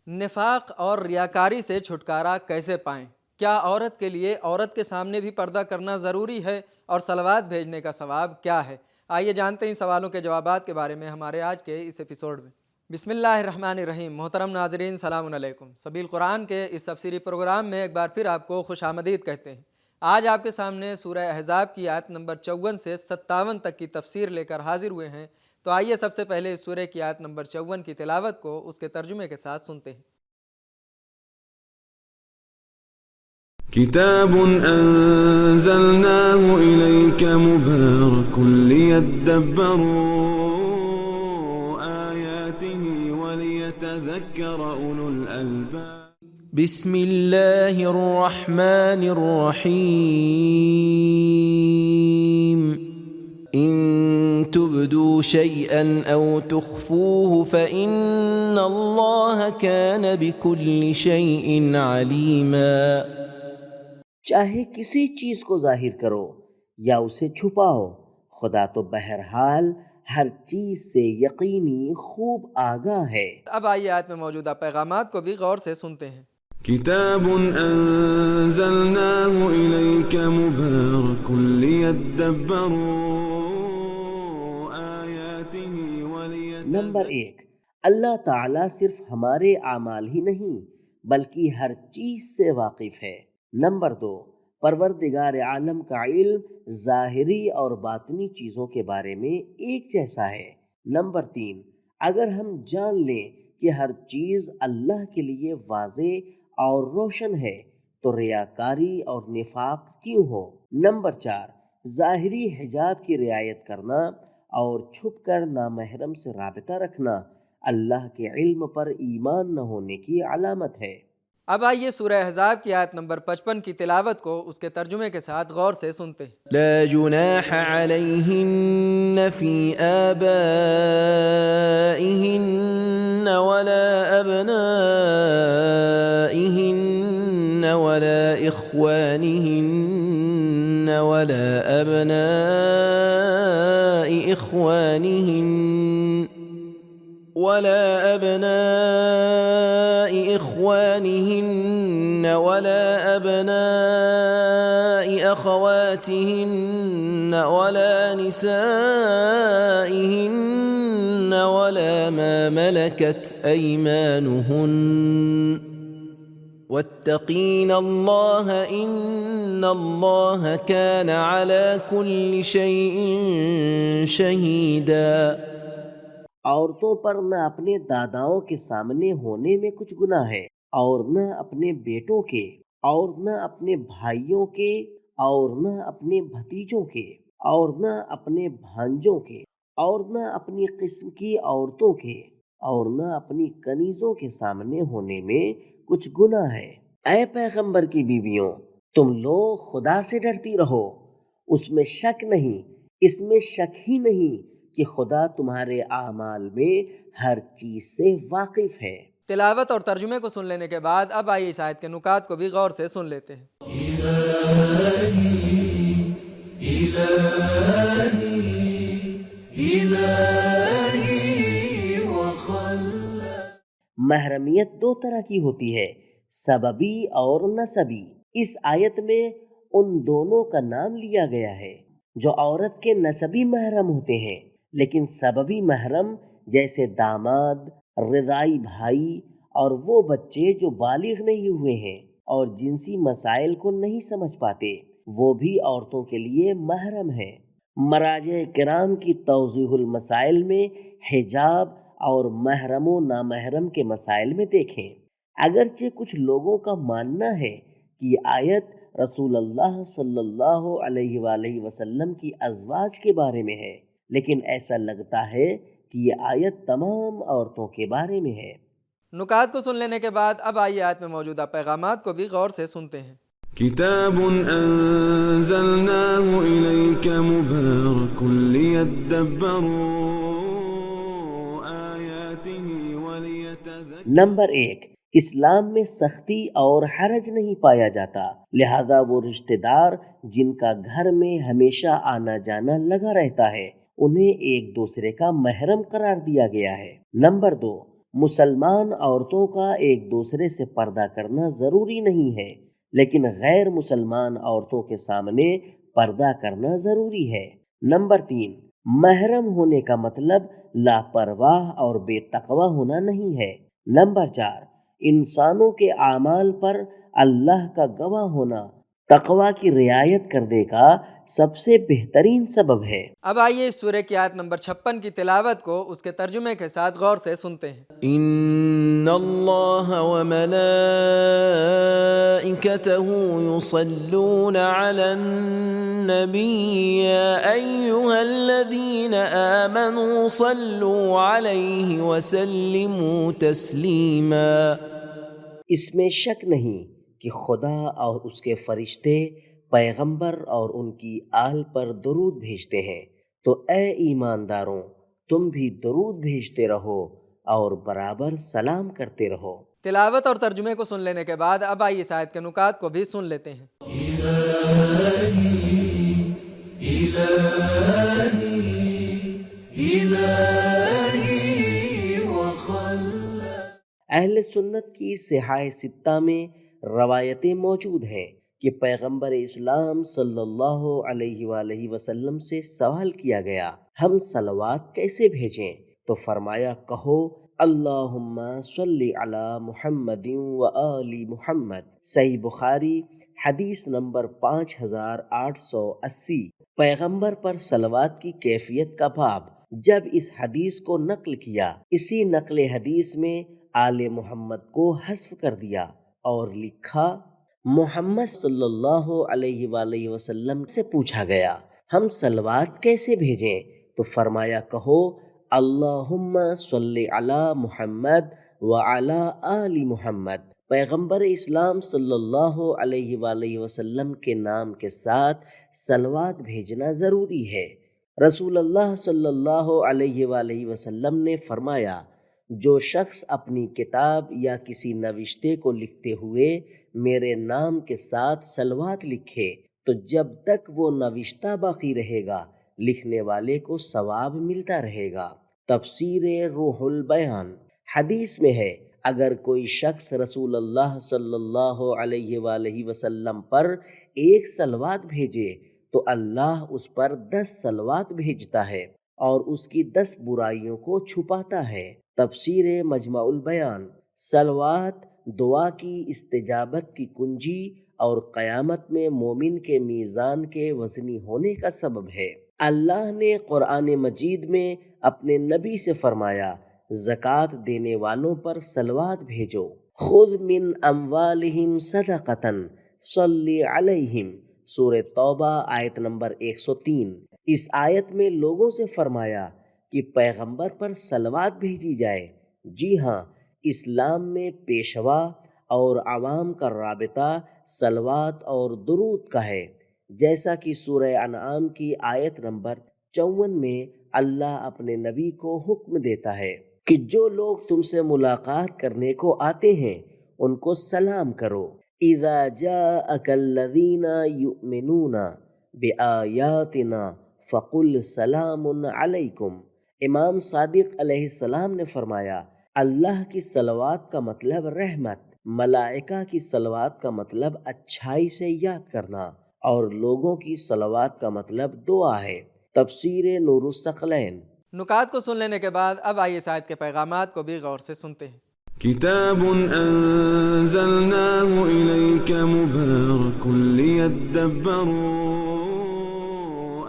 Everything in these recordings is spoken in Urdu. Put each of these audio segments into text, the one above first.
نفاق اور ریاکاری سے چھٹکارا کیسے پائیں؟ کیا عورت کے لیے عورت کے سامنے بھی پردہ کرنا ضروری ہے اور صلوات بھیجنے کا ثواب کیا ہے؟ آئیے جانتے ہیں ان سوالوں کے جوابات کے بارے میں ہمارے آج کے اس ایپیسوڈ میں۔ بسم اللہ الرحمن الرحیم۔ محترم ناظرین، سلام علیکم۔ سبیل قرآن کے اس تفسیری پروگرام میں ایک بار پھر آپ کو خوش آمدید کہتے ہیں۔ آج آپ کے سامنے سورہ احزاب کی آیت نمبر 54 سے 57 تک کی تفسیر لے کر حاضر ہوئے ہیں۔ تو آئیے سب سے پہلے اس سورہ کی آیت نمبر 54 کی تلاوت کو اس کے ترجمے کے ساتھ سنتے ہیں۔ كتاب أنزلناه إليك مبارك ليدبروا آياته وليتذكر أولو الألباب بسم الله الرحمن الرحيم إن تبدوا شيئا أو تخفوه فإن الله كان بكل شيء عليما۔ چاہے کسی چیز کو ظاہر کرو یا اسے چھپاؤ، خدا تو بہرحال ہر چیز سے یقینی خوب آگاہ ہے۔ اب آئیے آیت میں موجودہ پیغامات کو بھی غور سے سنتے ہیں۔ كتاب أنزلناه إليك مبارك ليدبروا آياته نمبر 1، اللہ تعالیٰ صرف ہمارے اعمال ہی نہیں بلکہ ہر چیز سے واقف ہے۔ نمبر 2، پروردگار عالم کا علم ظاہری اور باطنی چیزوں کے بارے میں ایک جیسا ہے۔ نمبر 3، اگر ہم جان لیں کہ ہر چیز اللہ کے لیے واضح اور روشن ہے تو ریاکاری اور نفاق کیوں ہو؟ نمبر 4، ظاہری حجاب کی رعایت کرنا اور چھپ کر نامحرم سے رابطہ رکھنا اللہ کے علم پر ایمان نہ ہونے کی علامت ہے۔ اب آئیے سورہ احزاب کی آیت نمبر 55 کی تلاوت کو اس کے ترجمے کے ساتھ غور سے سنتے ہیں۔ لا جناح عليهن في آبائهن ولا أبنائهن ولا إخوانهن ولا أبناء إخوانهن ولا أبناء أخواتهن ولا نسائهن ولا ما ملكت أيمانهن واتقين الله إن الله كان على كل شيء شهيدا۔ عورتوں پر نہ اپنے داداؤں کے سامنے ہونے میں کچھ گناہ ہے، اور نہ اپنے بیٹوں کے، اور نہ اپنے بھائیوں کے، اور نہ اپنے بھتیجوں کے، اور نہ اپنے بھانجوں کے، اور نہ اپنی قسم کی عورتوں کے، اور نہ اپنی کنیزوں کے سامنے ہونے میں کچھ گناہ ہے۔ اے پیغمبر کی بیویوں، تم لوگ خدا سے ڈرتی رہو، اس میں شک نہیں، اس میں شک ہی نہیں کہ خدا تمہارے اعمال میں ہر چیز سے واقف ہے۔ تلاوت اور ترجمے کو سن لینے کے بعد اب آئیے اس آیت کے نکات کو بھی غور سے سن لیتے ہیں۔ محرمیت دو طرح کی ہوتی ہے، سببی اور نسبی۔ اس آیت میں ان دونوں کا نام لیا گیا ہے جو عورت کے نسبی محرم ہوتے ہیں، لیکن سببی محرم جیسے داماد، رضاعی بھائی اور وہ بچے جو بالغ نہیں ہوئے ہیں اور جنسی مسائل کو نہیں سمجھ پاتے، وہ بھی عورتوں کے لیے محرم ہیں۔ مراجع کرام کی توضیح المسائل میں حجاب اور محرم و نامحرم کے مسائل میں دیکھیں۔ اگرچہ کچھ لوگوں کا ماننا ہے کہ یہ آیت رسول اللہ صلی اللہ علیہ وآلہ وسلم کی ازواج کے بارے میں ہے، لیکن ایسا لگتا ہے کہ یہ آیت تمام عورتوں کے بارے میں ہے۔ نکات کو سن لینے کے بعد اب آئیے آیت میں موجودہ پیغامات کو بھی غور سے سنتے ہیں۔ كتاب أنزلناه إليك مبارك ليدبروا آياته وليتذكروا۔ نمبر 1، اسلام میں سختی اور حرج نہیں پایا جاتا، لہذا وہ رشتہ دار جن کا گھر میں ہمیشہ آنا جانا لگا رہتا ہے انہیں ایک دوسرے کا محرم قرار دیا گیا ہے۔ نمبر 2، مسلمان عورتوں کا ایک دوسرے سے پردہ کرنا ضروری نہیں ہے، لیکن غیر مسلمان عورتوں کے سامنے پردہ کرنا ضروری ہے۔ نمبر 3، محرم ہونے کا مطلب لاپرواہ اور بے تقوی ہونا نہیں ہے۔ نمبر 4، انسانوں کے اعمال پر اللہ کا گواہ ہونا تقوی کی رعایت کرنے کا سب سے بہترین سبب ہے۔ اب آئیے اس سورہ کی آیت نمبر 56 کی تلاوت کو اس کے ترجمے کے ساتھ غور سے سنتے ہیں۔ ان اللہ وملائکتہ یصلون علی النبی یا ایہا الذین آمنوا صلوا علیہ وسلموا تسلیما۔ اس میں شک نہیں کہ خدا اور اس کے فرشتے پیغمبر اور ان کی آل پر درود بھیجتے ہیں، تو اے ایمانداروں تم بھی درود بھیجتے رہو اور برابر سلام کرتے رہو۔ تلاوت اور ترجمے کو سن لینے کے بعد اب آئیے اس آیت کے نکات کو بھی سن لیتے ہیں۔ اہل سنت کی صحاح ستہ میں روایتیں موجود ہیں کہ پیغمبر اسلام صلی اللہ علیہ وآلہ وسلم سے سوال کیا گیا ہم صلوات کیسے بھیجیں؟ تو فرمایا کہو اللہم صلی علی محمد و آل محمد۔ صحیح بخاری حدیث نمبر 5880۔ پیغمبر پر صلوات کی کیفیت کا باب جب اس حدیث کو نقل کیا، اسی نقل حدیث میں آل محمد کو حذف کر دیا اور لکھا محمد صلی اللہ علیہ وآلہ وسلم سے پوچھا گیا ہم صلوات کیسے بھیجیں؟ تو فرمایا کہو اللہم صلی علی محمد وعلی آل محمد۔ پیغمبر اسلام صلی اللہ علیہ وآلہ وسلم کے نام کے ساتھ صلوات بھیجنا ضروری ہے۔ رسول اللہ صلی اللہ علیہ وآلہ وسلم نے فرمایا جو شخص اپنی کتاب یا کسی نوشتے کو لکھتے ہوئے میرے نام کے ساتھ صلوات لکھے تو جب تک وہ نوشتہ باقی رہے گا لکھنے والے کو ثواب ملتا رہے گا۔ تفسیر روح البیان۔ حدیث میں ہے اگر کوئی شخص رسول اللہ صلی اللہ علیہ وآلہ وسلم پر ایک صلوات بھیجے تو اللہ اس پر 10 صلوات بھیجتا ہے اور اس کی 10 برائیوں کو چھپاتا ہے۔ تفسیر مجمع البیان۔ صلوات دعا کی استجابت کی کنجی اور قیامت میں مومن کے میزان کے وزنی ہونے کا سبب ہے۔ اللہ نے قرآن مجید میں اپنے نبی سے فرمایا زکوٰۃ دینے والوں پر صلوات بھیجو۔ خذ من اموالہم صدقۃ صلی علیہم، سورہ توبہ آیت نمبر 103۔ اس آیت میں لوگوں سے فرمایا کہ پیغمبر پر صلوات بھیجی جائے۔ جی ہاں، اسلام میں پیشوا اور عوام کا رابطہ صلوات اور درود کا ہے، جیسا کہ سورہ انعام کی آیت نمبر 54 میں اللہ اپنے نبی کو حکم دیتا ہے کہ جو لوگ تم سے ملاقات کرنے کو آتے ہیں ان کو سلام کرو۔ اذا جاءک الذین یؤمنون بآیاتنا فقل سلام علیکم۔ امام صادق علیہ السلام نے فرمایا اللہ کی صلوات کا مطلب رحمت، ملائکہ کی صلوات کا مطلب اچھائی سے یاد کرنا اور لوگوں کی صلوات کا مطلب دعا ہے۔ تفسیر نور الثقلین۔ نکات کو سن لینے کے بعد اب آئیے اس آیت کے پیغامات کو بھی غور سے سنتے ہیں۔ كتاب أنزلناه إليك مبارك ليدبروا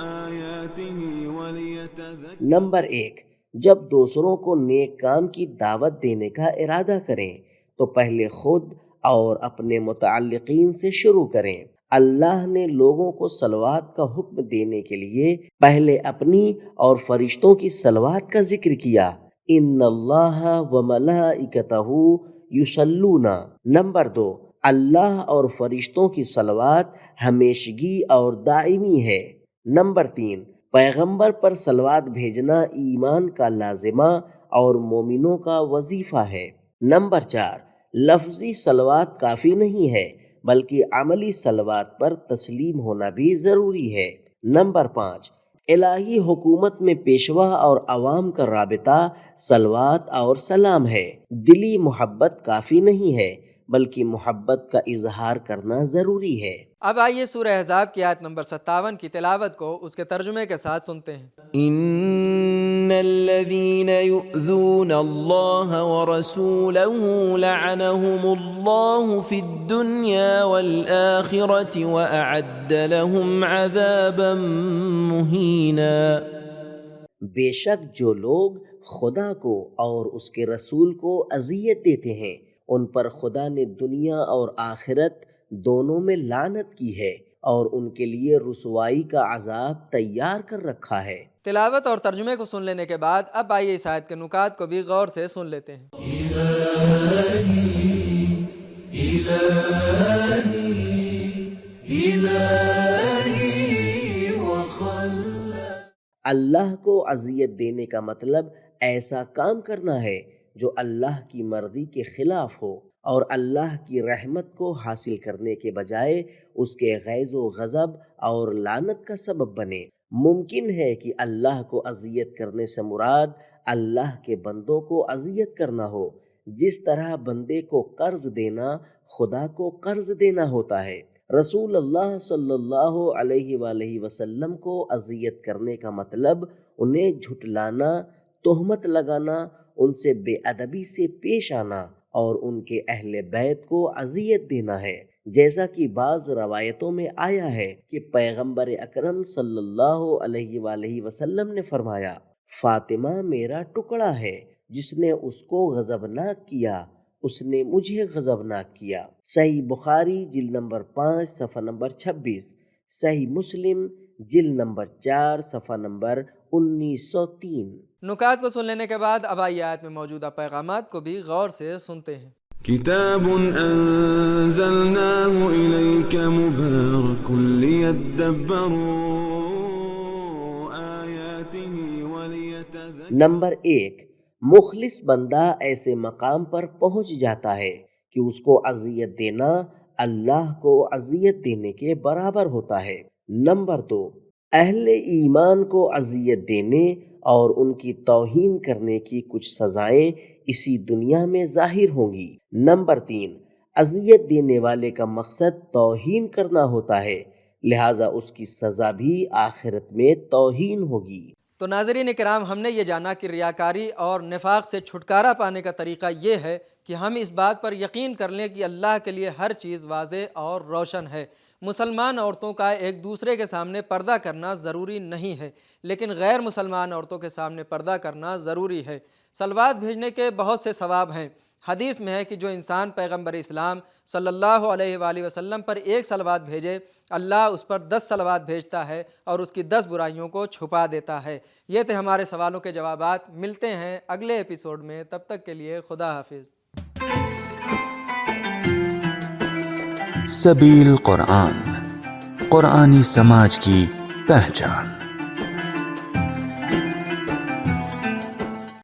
آياته وليتذكروا۔ نمبر 1، جب دوسروں کو نیک کام کی دعوت دینے کا ارادہ کریں تو پہلے خود اور اپنے متعلقین سے شروع کریں۔ اللہ نے لوگوں کو صلوات کا حکم دینے کے لیے پہلے اپنی اور فرشتوں کی صلوات کا ذکر کیا۔ ان اللہ و ملائکتہ یصلون۔ نمبر 2، اللہ اور فرشتوں کی صلوات ہمیشگی اور دائمی ہے۔ نمبر 3، پیغمبر پر صلوات بھیجنا ایمان کا لازمہ اور مومنوں کا وظیفہ ہے۔ نمبر 4، لفظی صلوات کافی نہیں ہے بلکہ عملی صلوات پر تسلیم ہونا بھی ضروری ہے۔ نمبر 5، الہی حکومت میں پیشوا اور عوام کا رابطہ صلوات اور سلام ہے۔ دلی محبت کافی نہیں ہے بلکہ محبت کا اظہار کرنا ضروری ہے۔ اب آئیے سورہ احزاب کی آیت نمبر 57 کی تلاوت کو اس کے ترجمے کے ساتھ سنتے ہیں۔ ان الذين يؤذون الله ورسوله لعنهم الله في الدنيا والآخرة وأعد لهم عذابا مهينا۔ بے شک جو لوگ خدا کو اور اس کے رسول کو اذیت دیتے ہیں ان پر خدا نے دنیا اور آخرت دونوں میں لعنت کی ہے اور ان کے لیے رسوائی کا عذاب تیار کر رکھا ہے۔ تلاوت اور ترجمے کو سن لینے کے بعد اب آئیے اس آیت کے نکات کو بھی غور سے سن لیتے ہیں۔ اللہ کو اذیت دینے کا مطلب ایسا کام کرنا ہے جو اللہ کی مرضی کے خلاف ہو اور اللہ کی رحمت کو حاصل کرنے کے بجائے اس کے غیظ و غضب اور لعنت کا سبب بنے۔ ممکن ہے کہ اللہ کو اذیت کرنے سے مراد اللہ کے بندوں کو اذیت کرنا ہو، جس طرح بندے کو قرض دینا خدا کو قرض دینا ہوتا ہے۔ رسول اللہ صلی اللہ علیہ وآلہ وسلم کو اذیت کرنے کا مطلب انہیں جھٹلانا، تہمت لگانا، ان سے بے ادبی سے پیش آنا اور ان کے اہل بیت کو اذیت دینا ہے، جیسا کہ بعض روایتوں میں آیا ہے کہ پیغمبر اکرم صلی اللہ علیہ وآلہ وسلم نے فرمایا، فاطمہ میرا ٹکڑا ہے، جس نے اس کو غضبناک کیا اس نے مجھے غضبناک کیا۔ صحیح بخاری جلد نمبر 5 صفحہ نمبر 26، صحیح مسلم جلد نمبر 4 صفحہ نمبر 1903۔ نکات کو سن لینے کے بعد اب آئیے آیت میں موجودہ پیغامات کو بھی غور سے سنتے ہیں۔ كتاب أنزلناه إليك مبارك ليدبروا آياته وليتذكروا۔ نمبر 1، مخلص بندہ ایسے مقام پر پہنچ جاتا ہے کہ اس کو اذیت دینا اللہ کو اذیت دینے کے برابر ہوتا ہے۔ نمبر 2، اہل ایمان کو اذیت دینے اور ان کی توہین کرنے کی کچھ سزائیں اسی دنیا میں ظاہر ہوں گی۔ نمبر 3، اذیت دینے والے کا مقصد توہین کرنا ہوتا ہے، لہٰذا اس کی سزا بھی آخرت میں توہین ہوگی۔ تو ناظرین کرام، ہم نے یہ جانا کہ ریاکاری اور نفاق سے چھٹکارا پانے کا طریقہ یہ ہے کہ ہم اس بات پر یقین کر لیں کہ اللہ کے لیے ہر چیز واضح اور روشن ہے۔ مسلمان عورتوں کا ایک دوسرے کے سامنے پردہ کرنا ضروری نہیں ہے، لیکن غیر مسلمان عورتوں کے سامنے پردہ کرنا ضروری ہے۔ صلوات بھیجنے کے بہت سے ثواب ہیں۔ حدیث میں ہے کہ جو انسان پیغمبر اسلام صلی اللہ علیہ وآلہ وسلم پر ایک صلوات بھیجے، اللہ اس پر 10 صلوات بھیجتا ہے اور اس کی 10 برائیوں کو چھپا دیتا ہے۔ یہ تھے ہمارے سوالوں کے جوابات۔ ملتے ہیں اگلے ایپیسوڈ میں، تب تک کے لیے خدا حافظ۔ سبیل قرآن، قرآنی سماج کی پہچان۔